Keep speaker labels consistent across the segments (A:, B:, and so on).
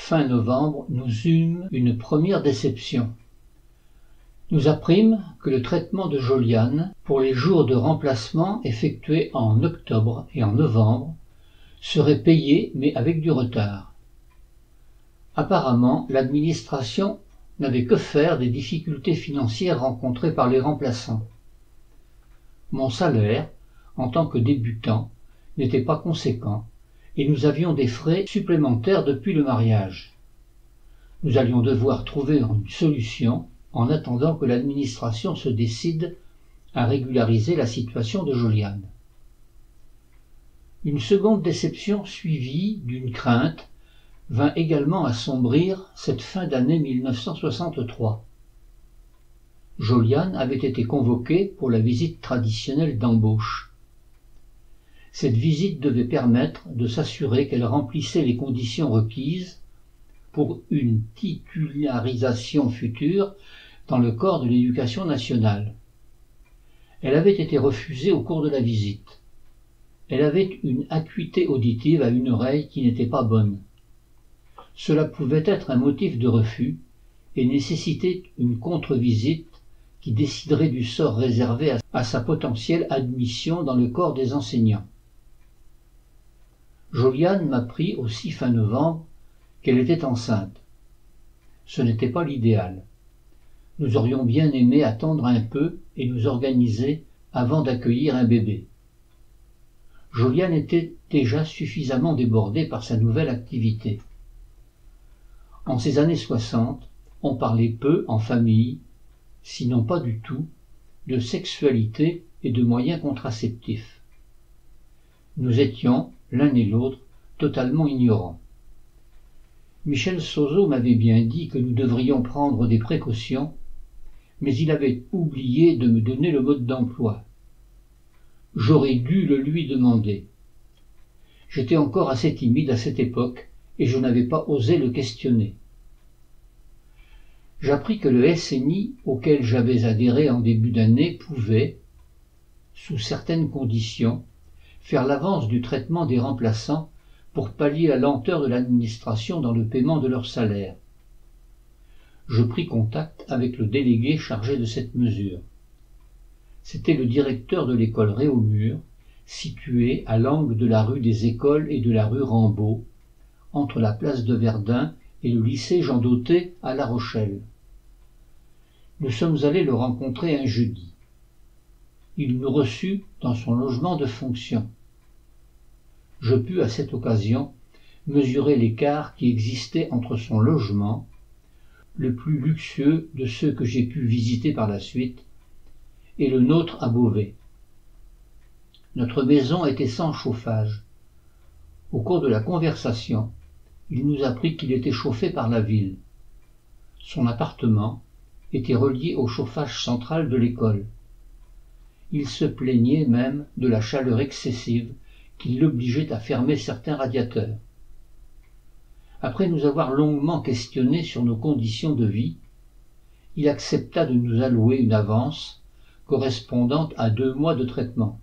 A: fin novembre, nous eûmes une première déception. Nous apprîmes que le traitement de Joliane, pour les jours de remplacement effectués en octobre et en novembre, serait payé mais avec du retard. Apparemment, l'administration n'avait que faire des difficultés financières rencontrées par les remplaçants. Mon salaire, en tant que débutant, n'était pas conséquent, et nous avions des frais supplémentaires depuis le mariage. Nous allions devoir trouver une solution en attendant que l'administration se décide à régulariser la situation de Joliane. Une seconde déception suivie d'une crainte vint également assombrir cette fin d'année 1963. Joliane avait été convoquée pour la visite traditionnelle d'embauche. Cette visite devait permettre de s'assurer qu'elle remplissait les conditions requises pour une titularisation future dans le corps de l'éducation nationale. Elle avait été refusée au cours de la visite. Elle avait une acuité auditive à une oreille qui n'était pas bonne. Cela pouvait être un motif de refus et nécessiter une contre-visite qui déciderait du sort réservé à sa potentielle admission dans le corps des enseignants. Joliane m'apprit aussi fin novembre qu'elle était enceinte. Ce n'était pas l'idéal. Nous aurions bien aimé attendre un peu et nous organiser avant d'accueillir un bébé. Joliane était déjà suffisamment débordée par sa nouvelle activité. En ces années 60, on parlait peu en famille, sinon pas du tout, de sexualité et de moyens contraceptifs. Nous étions, l'un et l'autre, totalement ignorants. Michel Sozo m'avait bien dit que nous devrions prendre des précautions, mais il avait oublié de me donner le mode d'emploi. J'aurais dû le lui demander. J'étais encore assez timide à cette époque et je n'avais pas osé le questionner. J'appris que le SNI auquel j'avais adhéré en début d'année pouvait, sous certaines conditions, faire l'avance du traitement des remplaçants pour pallier la lenteur de l'administration dans le paiement de leur salaire. Je pris contact avec le délégué chargé de cette mesure. C'était le directeur de l'école Réaumur, située à l'angle de la rue des Écoles et de la rue Rambaud, entre la place de Verdun et le lycée Jean Dauté à La Rochelle. Nous sommes allés le rencontrer un jeudi. Il nous reçut dans son logement de fonction. Je pus à cette occasion mesurer l'écart qui existait entre son logement, le plus luxueux de ceux que j'ai pu visiter par la suite, et le nôtre à Beauvais. Notre maison était sans chauffage. Au cours de la conversation, il nous apprit qu'il était chauffé par la ville. Son appartement était relié au chauffage central de l'école. Il se plaignait même de la chaleur excessive qui l'obligeait à fermer certains radiateurs. Après nous avoir longuement questionnés sur nos conditions de vie, il accepta de nous allouer une avance correspondant à 2 mois de traitement.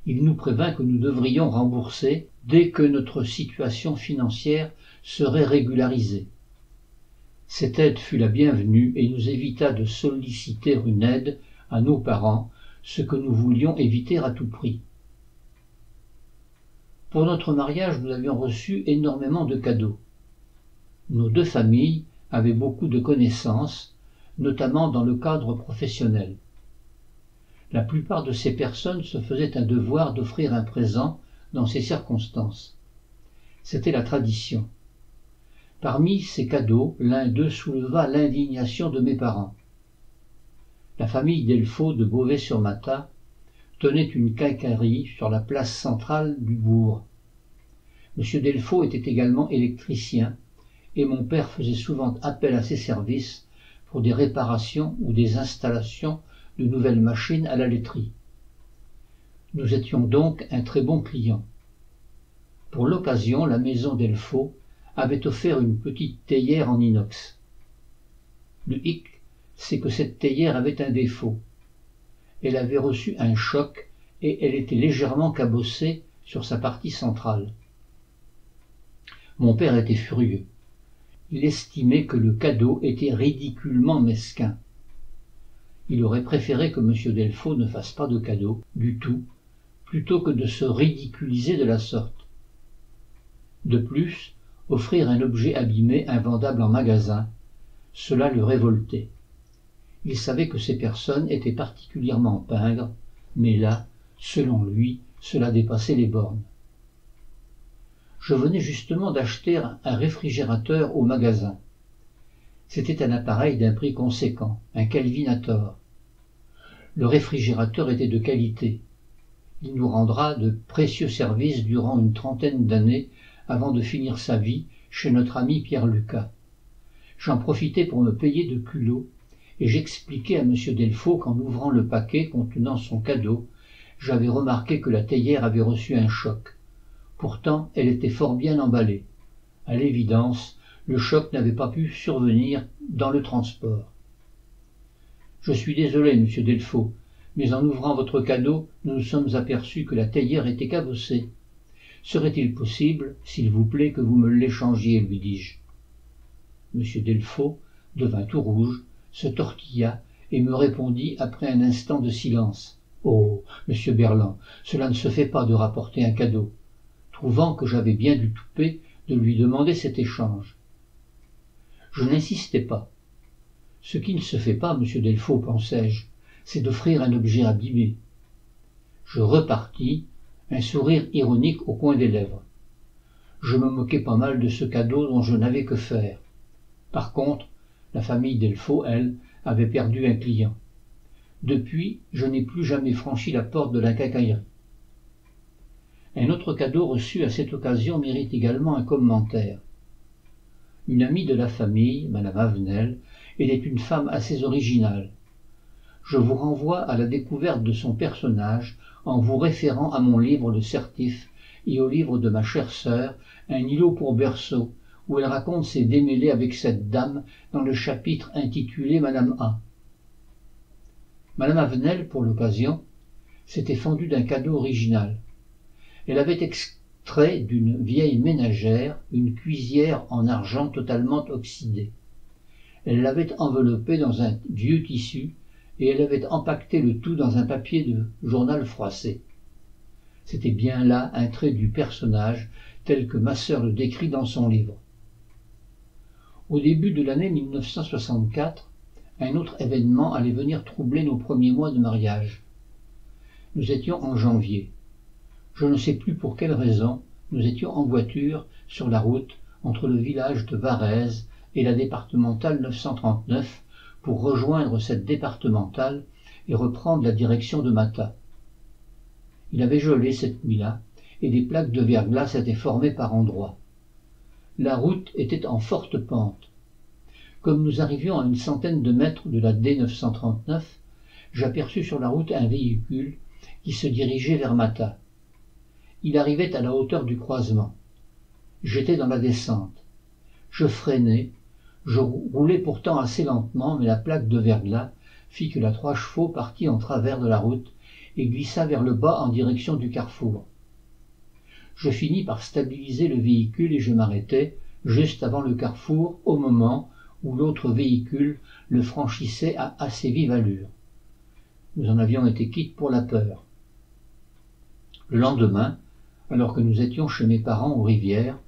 A: Il nous prévint que nous devrions rembourser dès que notre situation financière serait régularisée. Cette aide fut la bienvenue et nous évita de solliciter une aide à nos parents, ce que nous voulions éviter à tout prix. Pour notre mariage, nous avions reçu énormément de cadeaux. Nos 2 familles avaient beaucoup de connaissances, notamment dans le cadre professionnel. La plupart de ces personnes se faisaient un devoir d'offrir un présent dans ces circonstances. C'était la tradition. Parmi ces cadeaux, l'un d'eux souleva l'indignation de mes parents. La famille Delfaux de Beauvais-sur-Matha tenait une quincaillerie sur la place centrale du bourg. M. Delfaux était également électricien et mon père faisait souvent appel à ses services pour des réparations ou des installations de nouvelles machines à la laiterie. Nous étions donc un très bon client. Pour l'occasion, la maison Delfaux avait offert une petite théière en inox. Le hic, c'est que cette théière avait un défaut. Elle avait reçu un choc et elle était légèrement cabossée sur sa partie centrale. Mon père était furieux. Il estimait que le cadeau était ridiculement mesquin. Il aurait préféré que M. Delfau ne fasse pas de cadeau du tout, plutôt que de se ridiculiser de la sorte. De plus, offrir un objet abîmé invendable en magasin, cela le révoltait. Il savait que ces personnes étaient particulièrement pingres, mais là, selon lui, cela dépassait les bornes. Je venais justement d'acheter un réfrigérateur au magasin. C'était un appareil d'un prix conséquent, un Kelvinator. Le réfrigérateur était de qualité. Il nous rendra de précieux services durant une trentaine d'années avant de finir sa vie chez notre ami Pierre Lucas. J'en profitais pour me payer de culot et j'expliquais à M. Delfau qu'en ouvrant le paquet contenant son cadeau, j'avais remarqué que la théière avait reçu un choc. Pourtant, elle était fort bien emballée. À l'évidence, le choc n'avait pas pu survenir dans le transport. « Je suis désolé, monsieur Delfau, mais en ouvrant votre cadeau, nous nous sommes aperçus que la théière était cabossée. Serait-il possible, s'il vous plaît, que vous me l'échangiez, lui dis-je. Monsieur Delfau devint tout rouge, se tortilla et me répondit après un instant de silence. « Oh, monsieur Berland, cela ne se fait pas de rapporter un cadeau. » Trouvant que j'avais bien du toupet de lui demander cet échange. Je n'insistais pas. Ce qui ne se fait pas, monsieur Delfau, pensai-je, c'est d'offrir un objet abîmé. Je repartis, un sourire ironique au coin des lèvres. Je me moquais pas mal de ce cadeau dont je n'avais que faire. Par contre, la famille Delfau, elle, avait perdu un client. Depuis, je n'ai plus jamais franchi la porte de la quincaillerie. Un autre cadeau reçu à cette occasion mérite également un commentaire. Une amie de la famille, Madame Avenel, était une femme assez originale. Je vous renvoie à la découverte de son personnage en vous référant à mon livre Le Certif et au livre de ma chère sœur, Un îlot pour berceau, où elle raconte ses démêlés avec cette dame dans le chapitre intitulé Madame A. Madame Avenel, pour l'occasion, s'était fendue d'un cadeau original. Elle avait extrait d'une vieille ménagère une cuisière en argent totalement oxydée. Elle l'avait enveloppée dans un vieux tissu et elle avait empaqueté le tout dans un papier de journal froissé. C'était bien là un trait du personnage tel que ma sœur le décrit dans son livre. Au début de l'année 1964, un autre événement allait venir troubler nos premiers mois de mariage. Nous étions en janvier. Je ne sais plus pour quelle raison, nous étions en voiture sur la route entre le village de Varèse et la départementale 939 pour rejoindre cette départementale et reprendre la direction de Matha. Il avait gelé cette nuit-là et des plaques de verglas s'étaient formées par endroits. La route était en forte pente. Comme nous arrivions à une centaine de mètres de la D939, j'aperçus sur la route un véhicule qui se dirigeait vers Matha. Il arrivait à la hauteur du croisement. J'étais dans la descente. Je freinai. Je roulais pourtant assez lentement, mais la plaque de verglas fit que la 3 chevaux partit en travers de la route et glissa vers le bas en direction du carrefour. Je finis par stabiliser le véhicule et je m'arrêtai juste avant le carrefour au moment où l'autre véhicule le franchissait à assez vive allure. Nous en avions été quittes pour la peur. Le lendemain, alors que nous étions chez mes parents aux Rivières,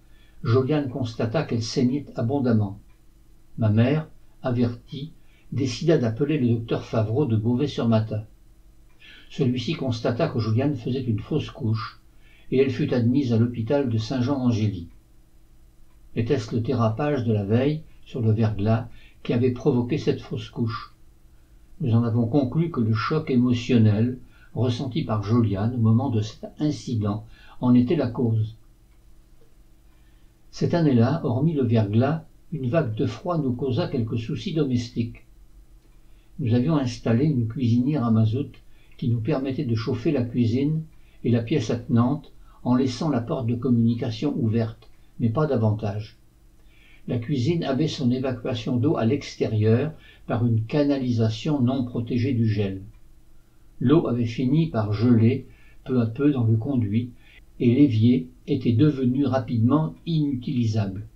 A: Joliane constata qu'elle saignait abondamment. Ma mère, avertie, décida d'appeler le docteur Favreau de Beauvais-sur-Matha. Celui-ci constata que Joliane faisait une fausse couche et elle fut admise à l'hôpital de Saint-Jean-d'Angély. Était-ce le dérapage de la veille sur le verglas qui avait provoqué cette fausse couche? Nous en avons conclu que le choc émotionnel ressenti par Joliane au moment de cet incident en était la cause. Cette année-là, hormis le verglas, une vague de froid nous causa quelques soucis domestiques. Nous avions installé une cuisinière à mazout qui nous permettait de chauffer la cuisine et la pièce attenante en laissant la porte de communication ouverte, mais pas davantage. La cuisine avait son évacuation d'eau à l'extérieur par une canalisation non protégée du gel. L'eau avait fini par geler peu à peu dans le conduit et l'évier était devenu rapidement inutilisable.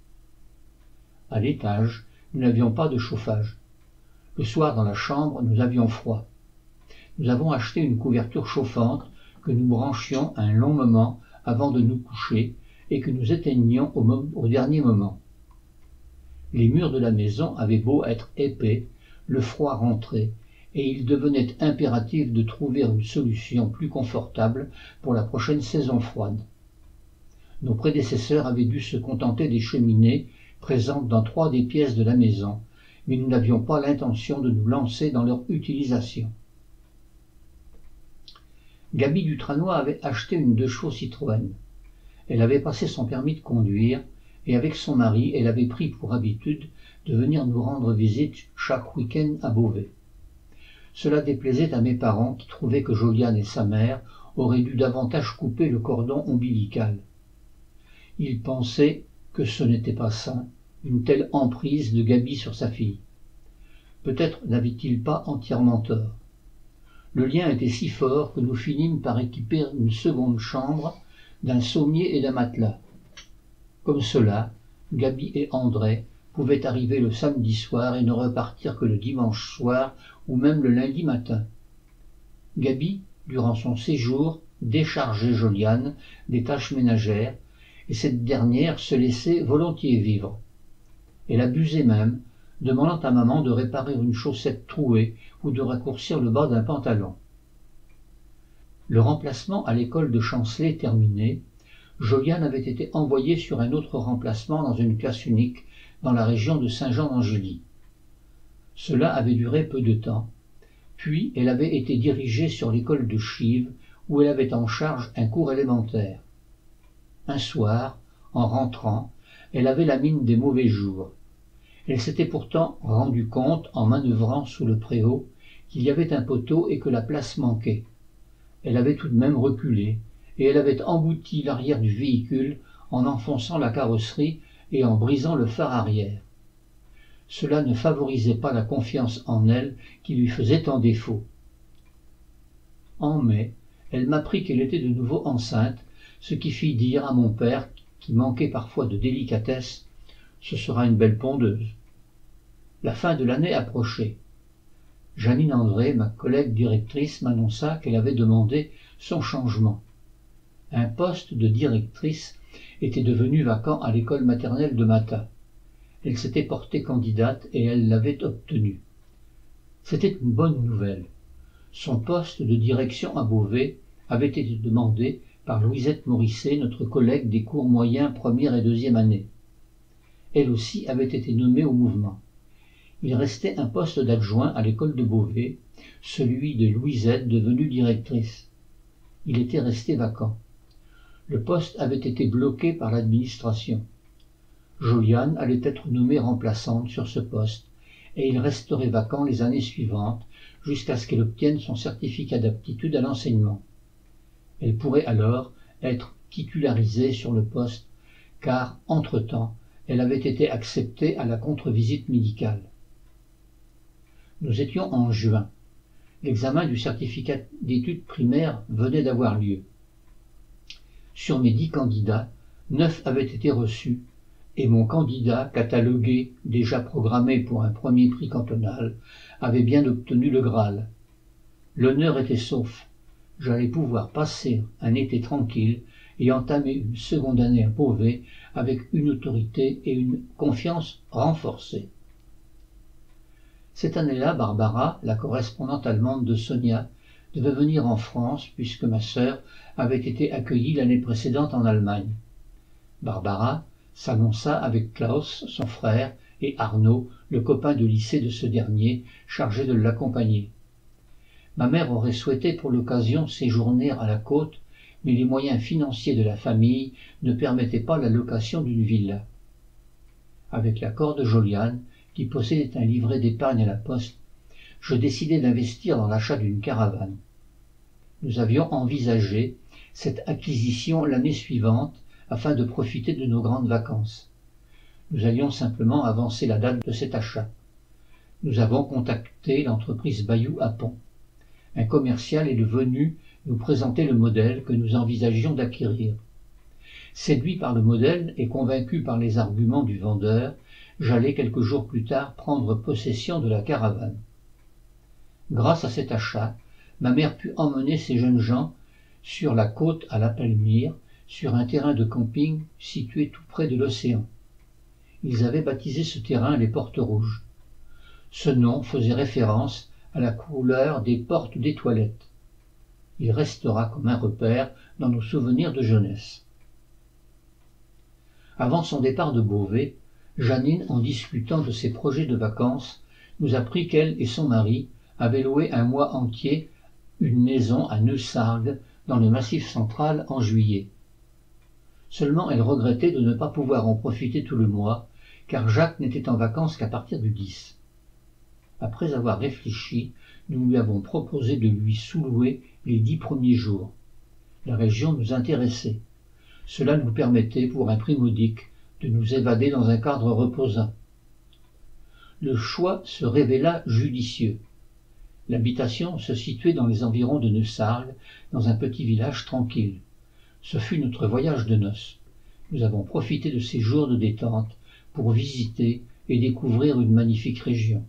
A: À l'étage, nous n'avions pas de chauffage. Le soir, dans la chambre, nous avions froid. Nous avons acheté une couverture chauffante que nous branchions un long moment avant de nous coucher et que nous éteignions au dernier moment. Les murs de la maison avaient beau être épais, le froid rentrait, et il devenait impératif de trouver une solution plus confortable pour la prochaine saison froide. Nos prédécesseurs avaient dû se contenter des cheminées présentes dans 3 des pièces de la maison, mais nous n'avions pas l'intention de nous lancer dans leur utilisation. Gaby Dutranois avait acheté une 2 chevaux Citroën. Elle avait passé son permis de conduire, et avec son mari, elle avait pris pour habitude de venir nous rendre visite chaque week-end à Beauvais. Cela déplaisait à mes parents qui trouvaient que Joliane et sa mère auraient dû davantage couper le cordon ombilical. Ils pensaient que ce n'était pas sain, une telle emprise de Gaby sur sa fille. Peut-être n'avait-il pas entièrement tort. Le lien était si fort que nous finîmes par équiper une seconde chambre d'un sommier et d'un matelas. Comme cela, Gaby et André pouvaient arriver le samedi soir et ne repartir que le dimanche soir ou même le lundi matin. Gaby, durant son séjour, déchargeait Joliane des tâches ménagères, et cette dernière se laissait volontiers vivre. Elle abusait même, demandant à maman de réparer une chaussette trouée ou de raccourcir le bas d'un pantalon. Le remplacement à l'école de Chancelet terminé, Joliane avait été envoyée sur un autre remplacement dans une classe unique dans la région de Saint-Jean-d'Angély. Cela avait duré peu de temps, puis elle avait été dirigée sur l'école de Chives où elle avait en charge un cours élémentaire. Un soir, en rentrant, elle avait la mine des mauvais jours. Elle s'était pourtant rendu compte, en manœuvrant sous le préau, qu'il y avait un poteau et que la place manquait. Elle avait tout de même reculé, et elle avait embouti l'arrière du véhicule en enfonçant la carrosserie et en brisant le phare arrière. Cela ne favorisait pas la confiance en elle qui lui faisait tant défaut. En mai, elle m'apprit qu'elle était de nouveau enceinte, ce qui fit dire à mon père, qui manquait parfois de délicatesse, « Ce sera une belle pondeuse ». La fin de l'année approchait. Janine André, ma collègue directrice, m'annonça qu'elle avait demandé son changement. Un poste de directrice était devenu vacant à l'école maternelle de Matha. Elle s'était portée candidate et elle l'avait obtenu. C'était une bonne nouvelle. Son poste de direction à Beauvais avait été demandé par Louisette Morisset, notre collègue des cours moyens première et deuxième année. Elle aussi avait été nommée au mouvement. Il restait un poste d'adjoint à l'école de Beauvais, celui de Louisette devenue directrice. Il était resté vacant. Le poste avait été bloqué par l'administration. Joliane allait être nommée remplaçante sur ce poste, et il resterait vacant les années suivantes, jusqu'à ce qu'elle obtienne son certificat d'aptitude à l'enseignement. Elle pourrait alors être titularisée sur le poste, car, entre-temps, elle avait été acceptée à la contre-visite médicale. Nous étions en juin. L'examen du certificat d'études primaires venait d'avoir lieu. Sur mes 10 candidats, 9 avaient été reçus, et mon candidat, catalogué, déjà programmé pour un premier prix cantonal, avait bien obtenu le Graal. L'honneur était sauf. J'allais pouvoir passer un été tranquille et entamer une seconde année à Beauvais avec une autorité et une confiance renforcées. Cette année-là, Barbara, la correspondante allemande de Sonia, devait venir en France puisque ma sœur avait été accueillie l'année précédente en Allemagne. Barbara s'annonça avec Klaus, son frère, et Arnaud, le copain de lycée de ce dernier, chargé de l'accompagner. Ma mère aurait souhaité pour l'occasion séjourner à la côte, mais les moyens financiers de la famille ne permettaient pas la location d'une villa. Avec l'accord de Joliane, qui possédait un livret d'épargne à la poste, je décidai d'investir dans l'achat d'une caravane. Nous avions envisagé cette acquisition l'année suivante afin de profiter de nos grandes vacances. Nous allions simplement avancer la date de cet achat. Nous avons contacté l'entreprise Bayou à Pont. Un commercial est venu nous présenter le modèle que nous envisagions d'acquérir. Séduit par le modèle et convaincu par les arguments du vendeur, j'allais quelques jours plus tard prendre possession de la caravane. Grâce à cet achat, ma mère put emmener ces jeunes gens sur la côte à la Palmyre, sur un terrain de camping situé tout près de l'océan. Ils avaient baptisé ce terrain les Portes Rouges. Ce nom faisait référence à la couleur des portes des toilettes. Il restera comme un repère dans nos souvenirs de jeunesse. Avant son départ de Beauvais, Jeannine, en discutant de ses projets de vacances, nous apprit qu'elle et son mari avaient loué un mois entier une maison à Neussargues, dans le Massif central, en juillet. Seulement elle regrettait de ne pas pouvoir en profiter tout le mois, car Jacques n'était en vacances qu'à partir du 10. Après avoir réfléchi, nous lui avons proposé de lui sous-louer les 10 premiers jours. La région nous intéressait. Cela nous permettait, pour un prix modique, de nous évader dans un cadre reposant. Le choix se révéla judicieux. L'habitation se situait dans les environs de Neussargues, dans un petit village tranquille. Ce fut notre voyage de noces. Nous avons profité de ces jours de détente pour visiter et découvrir une magnifique région.